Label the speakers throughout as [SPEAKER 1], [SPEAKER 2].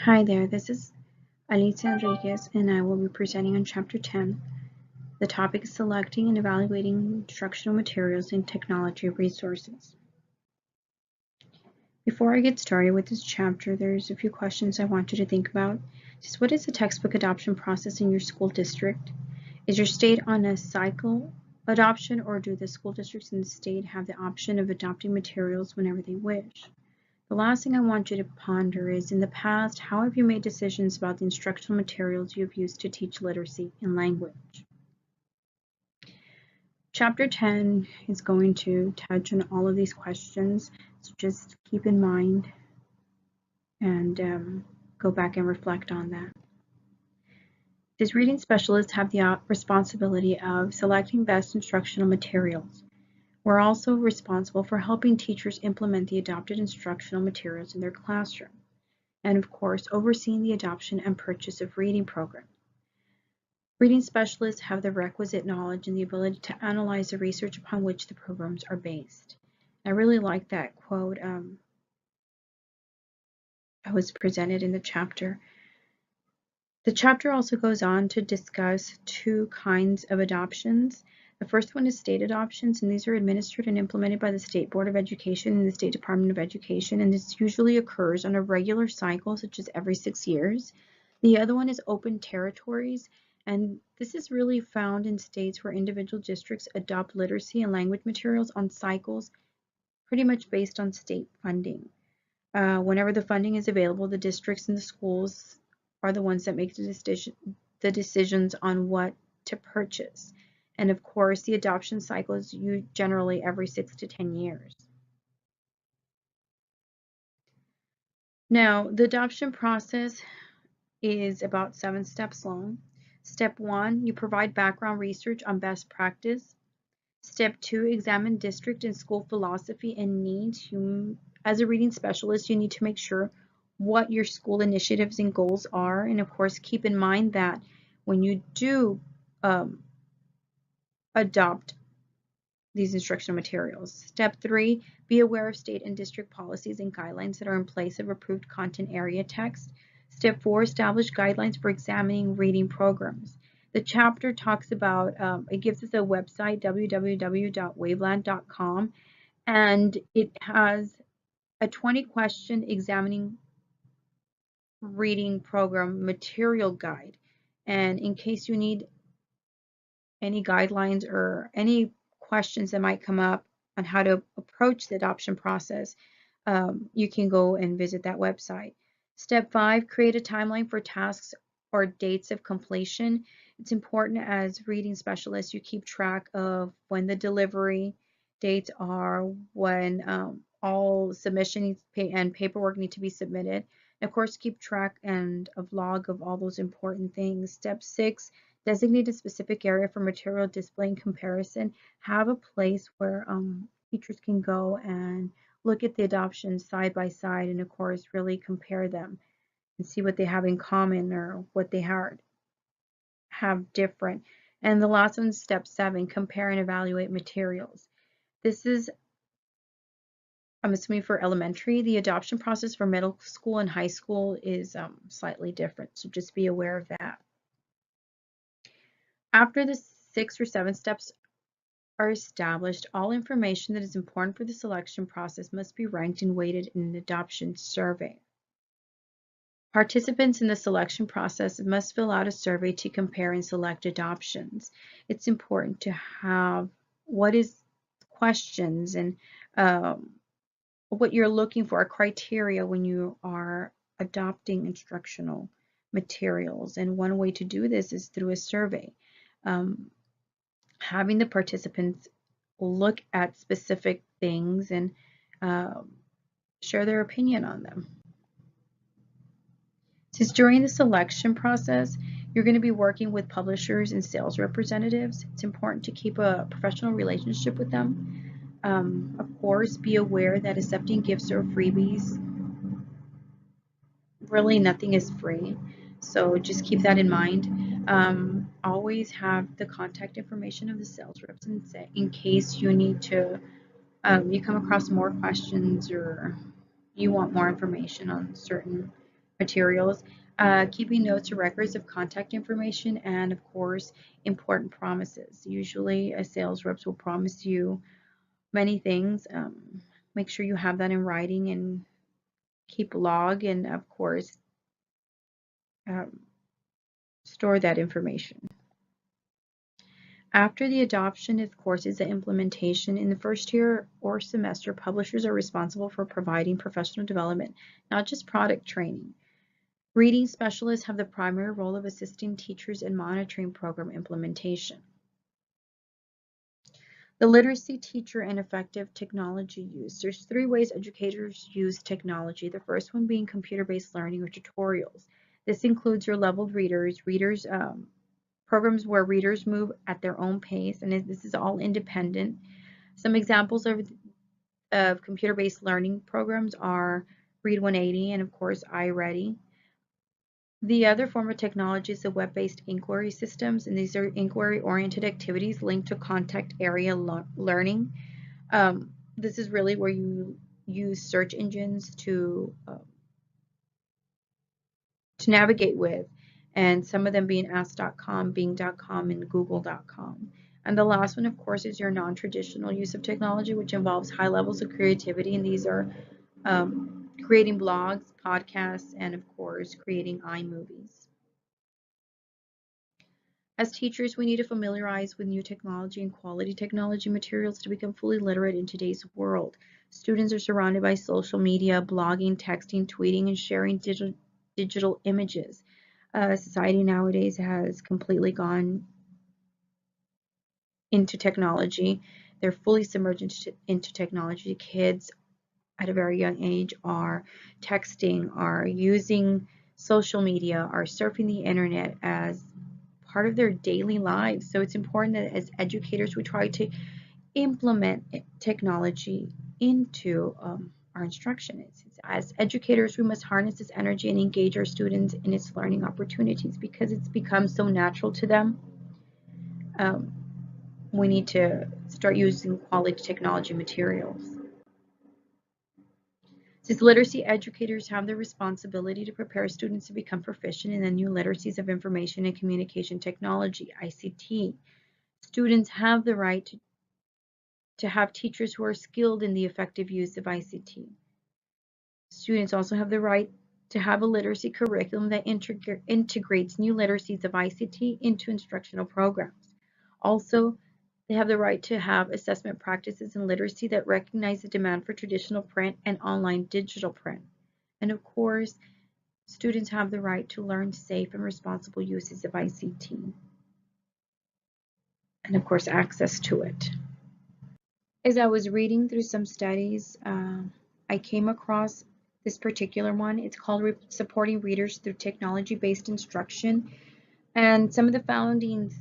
[SPEAKER 1] Hi there, this is Alicia Enriquez, and I will be presenting on Chapter 10. The topic is selecting and evaluating instructional materials and technology resources. Before I get started with this chapter, there's a few questions I want you to think about. Just what is the textbook adoption process in your school district? Is your state on a cycle adoption, or do the school districts in the state have the option of adopting materials whenever they wish? The last thing I want you to ponder is, in the past, how have you made decisions about the instructional materials you have used to teach literacy and language? Chapter 10 is going to touch on all of these questions, so just keep in mind and go back and reflect on that. Does reading specialists have the responsibility of selecting best instructional materials? We're also responsible for helping teachers implement the adopted instructional materials in their classroom, and of course, overseeing the adoption and purchase of reading programs. Reading specialists have the requisite knowledge and the ability to analyze the research upon which the programs are based. I really like that quote that was presented in the chapter. The chapter also goes on to discuss two kinds of adoptions. The first one is state adoptions, and these are administered and implemented by the State Board of Education and the State Department of Education, and this usually occurs on a regular cycle, such as every 6 years. The other one is open territories, and this is really found in states where individual districts adopt literacy and language materials on cycles pretty much based on state funding. Whenever the funding is available, the districts and the schools are the ones that make the decisions on what to purchase. And of course, the adoption cycle is generally every 6 to 10 years. Now, the adoption process is about 7 steps long. Step 1, you provide background research on best practice. Step 2, examine district and school philosophy and needs. As a reading specialist, you need to make sure what your school initiatives and goals are, and of course keep in mind that when you do adopt these instructional materials. Step 3, be aware of state and district policies and guidelines that are in place of approved content area text. Step 4, establish guidelines for examining reading programs. The chapter talks about, it gives us a website, www.waveland.com, and it has a 20-question examining reading program material guide. And in case you need any guidelines or any questions that might come up on how to approach the adoption process, you can go and visit that website. Step 5, create a timeline for tasks or dates of completion. It's important as reading specialists you keep track of when the delivery dates are, when all submissions and paperwork need to be submitted. And of course, keep track and a log of all those important things. Step 6, designate a specific area for material display and comparison. Have a place where teachers can go and look at the adoptions side by side and of course really compare them and see what they have in common or what they have different. And the last one, step 7, compare and evaluate materials. This is, I'm assuming, for elementary. The adoption process for middle school and high school is slightly different, so just be aware of that. After the 6 or 7 steps are established, all information that is important for the selection process must be ranked and weighted in an adoption survey. Participants in the selection process must fill out a survey to compare and select adoptions. It's important to have what is questions and what you're looking for, criteria when you are adopting instructional materials. And one way to do this is through a survey. Having the participants look at specific things and share their opinion on them. Since during the selection process, you're going to be working with publishers and sales representatives, it's important to keep a professional relationship with them. Of course, be aware that accepting gifts or freebies, really nothing is free, so just keep that in mind. Always have the contact information of the sales reps in case you need to, you come across more questions or you want more information on certain materials, keeping notes or records of contact information, and of course, important promises. Usually, a sales reps will promise you many things. Make sure you have that in writing and keep a log, and of course, um, store that information. After the adoption, of course, is the implementation. In the first year or semester, publishers are responsible for providing professional development, not just product training. Reading specialists have the primary role of assisting teachers in monitoring program implementation. The literacy teacher and effective technology use. There's 3 ways educators use technology. The first one being computer-based learning or tutorials. This includes your leveled readers, programs where readers move at their own pace, and this is all independent. Some examples of computer-based learning programs are Read 180 and of course iReady. The other form of technology is the web-based inquiry systems, and these are inquiry-oriented activities linked to contact area learning. This is really where you use search engines to navigate with, and some of them being Ask.com, Bing.com, and Google.com. And the last one, of course, is your non-traditional use of technology, which involves high levels of creativity, and these are creating blogs, podcasts, and of course, creating iMovies. As teachers, we need to familiarize with new technology and quality technology materials to become fully literate in today's world. Students are surrounded by social media, blogging, texting, tweeting, and sharing digital images. Society nowadays has completely gone into technology. They're fully submerged into technology. Kids at a very young age are texting, are using social media, are surfing the internet as part of their daily lives. So it's important that as educators, we try to implement technology into our instruction. As educators, we must harness this energy and engage our students in its learning opportunities because it's become so natural to them. We need to start using quality technology materials. Since literacy educators have the responsibility to prepare students to become proficient in the new literacies of information and communication technology, ICT, students have the right to have teachers who are skilled in the effective use of ICT. Students also have the right to have a literacy curriculum that integrates new literacies of ICT into instructional programs. Also, they have the right to have assessment practices in literacy that recognize the demand for traditional print and online digital print. And of course, students have the right to learn safe and responsible uses of ICT. And of course, access to it. As I was reading through some studies, I came across this particular one. It's called Supporting Readers Through Technology-Based Instruction. And some of the findings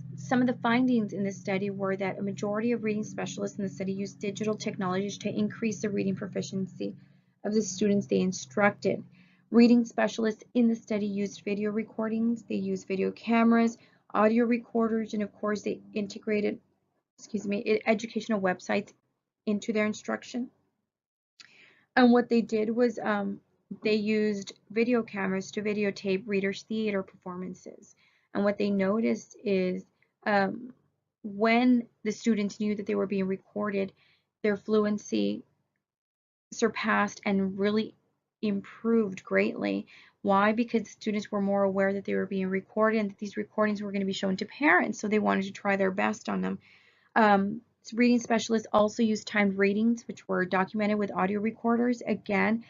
[SPEAKER 1] in this study were that a majority of reading specialists in the study used digital technologies to increase the reading proficiency of the students they instructed. Reading specialists in the study used video recordings, they used video cameras, audio recorders, and of course they integrated, educational websites into their instruction. And what they did was they used video cameras to videotape readers' theater performances. And what they noticed is when the students knew that they were being recorded, their fluency surpassed and really improved greatly. Why? Because students were more aware that they were being recorded and that these recordings were going to be shown to parents, so they wanted to try their best on them. Reading specialists also used timed readings, which were documented with audio recorders. Again,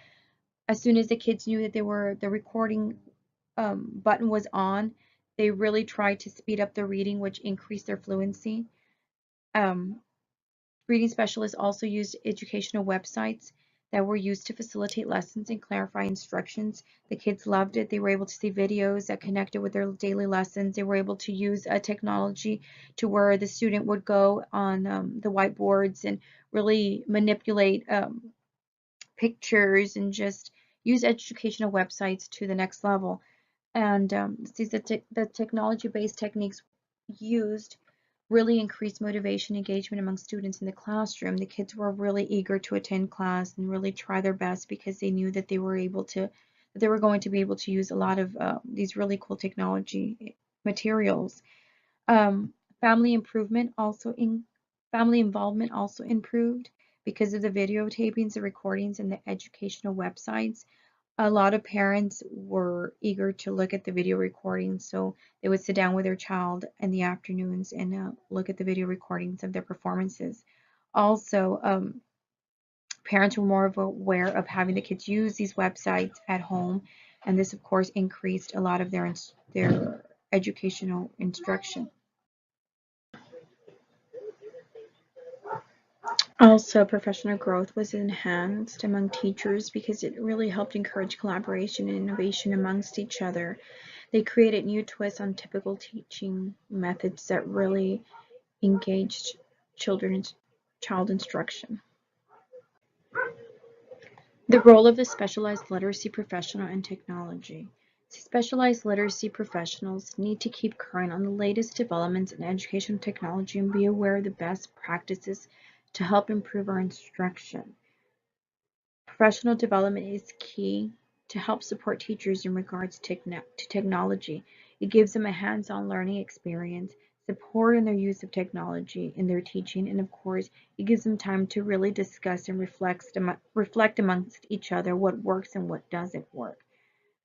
[SPEAKER 1] as soon as the kids knew that the recording button was on, they really tried to speed up the reading, which increased their fluency. Reading specialists also used educational websites that were used to facilitate lessons and clarify instructions. The kids loved it. They were able to see videos that connected with their daily lessons. They were able to use a technology to where the student would go on the whiteboards and really manipulate pictures and just use educational websites to the next level. And the technology-based techniques used really increased motivation engagement among students in the classroom. The kids were really eager to attend class and really try their best because they knew that they were able to that they were going to be able to use a lot of these really cool technology materials. Um, family improvement also in family involvement also improved because of the videotapings, the recordings, and the educational websites. A lot of parents were eager to look at the video recordings, so they would sit down with their child in the afternoons and look at the video recordings of their performances. Also, parents were more aware of having the kids use these websites at home, and this, of course, increased a lot of their educational instruction. Also, professional growth was enhanced among teachers because it really helped encourage collaboration and innovation amongst each other. They created new twists on typical teaching methods that really engaged child instruction. The role of the specialized literacy professional in technology. Specialized literacy professionals need to keep current on the latest developments in educational technology and be aware of the best practices to help improve our instruction. Professional development is key to help support teachers in regards to technology. It gives them a hands-on learning experience, support in their use of technology in their teaching, and of course, it gives them time to really discuss and reflect amongst each other what works and what doesn't work.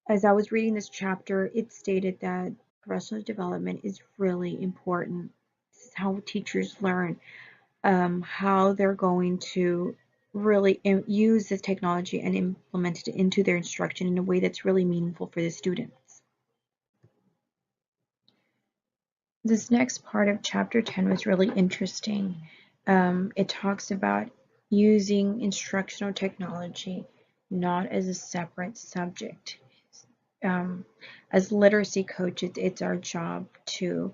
[SPEAKER 1] As I was reading this chapter, it stated that professional development is really important. This is how teachers learn, how they're going to really use this technology and implement it into their instruction in a way that's really meaningful for the students. This next part of chapter 10 was really interesting. It talks about using instructional technology not as a separate subject. As literacy coaches, it's our job to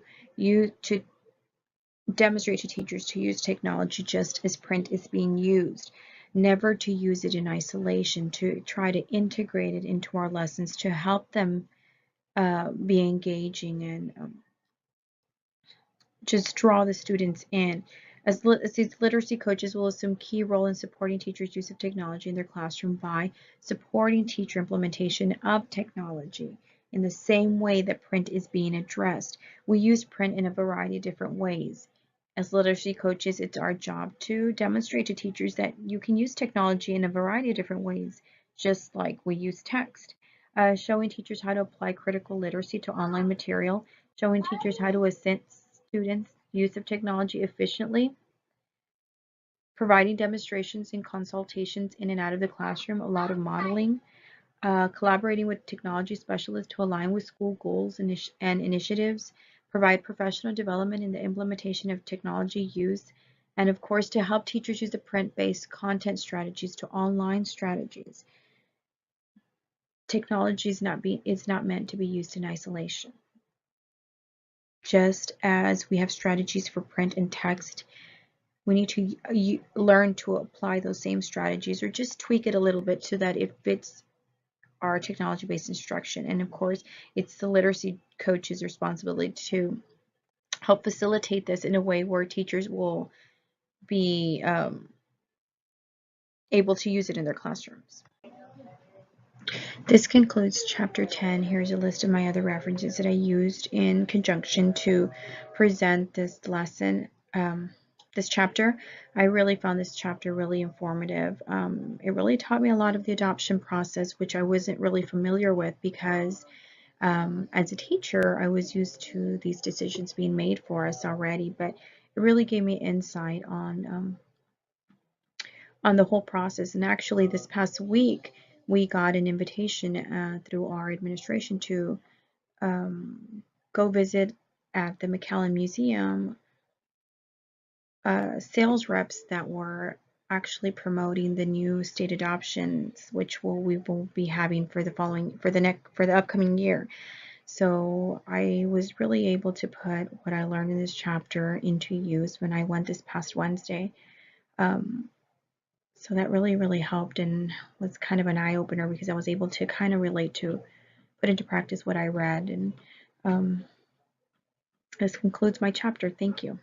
[SPEAKER 1] demonstrate to teachers to use technology just as print is being used, never to use it in isolation, to try to integrate it into our lessons to help them be engaging and just draw the students in. As these literacy coaches will assume key role in supporting teachers' use of technology in their classroom by supporting teacher implementation of technology in the same way that print is being addressed. We use print in a variety of different ways. As literacy coaches, it's our job to demonstrate to teachers that you can use technology in a variety of different ways, just like we use text. Showing teachers how to apply critical literacy to online material, showing teachers how to assist students' use of technology efficiently, providing demonstrations and consultations in and out of the classroom, a lot of modeling, collaborating with technology specialists to align with school goals and initiatives, provide professional development in the implementation of technology use, and of course to help teachers use the print-based content strategies to online strategies. Technology is not meant to be used in isolation. Just as we have strategies for print and text, we need to learn to apply those same strategies or just tweak it a little bit so that it fits our technology-based instruction. And of course, it's the literacy coach's responsibility to help facilitate this in a way where teachers will be able to use it in their classrooms. This concludes chapter 10. Here's a list of my other references that I used in conjunction to present this lesson, this chapter. I really found this chapter really informative. It really taught me a lot of the adoption process, which I wasn't really familiar with because as a teacher, I was used to these decisions being made for us already, but it really gave me insight on the whole process. And actually, this past week, we got an invitation through our administration to go visit at the McAllen Museum sales reps that were actually promoting the new state adoptions, which we will be having for the upcoming year. So I was really able to put what I learned in this chapter into use when I went this past Wednesday. So that really helped and was kind of an eye-opener because I was able to kind of relate to, put into practice what I read. And this concludes my chapter. Thank you.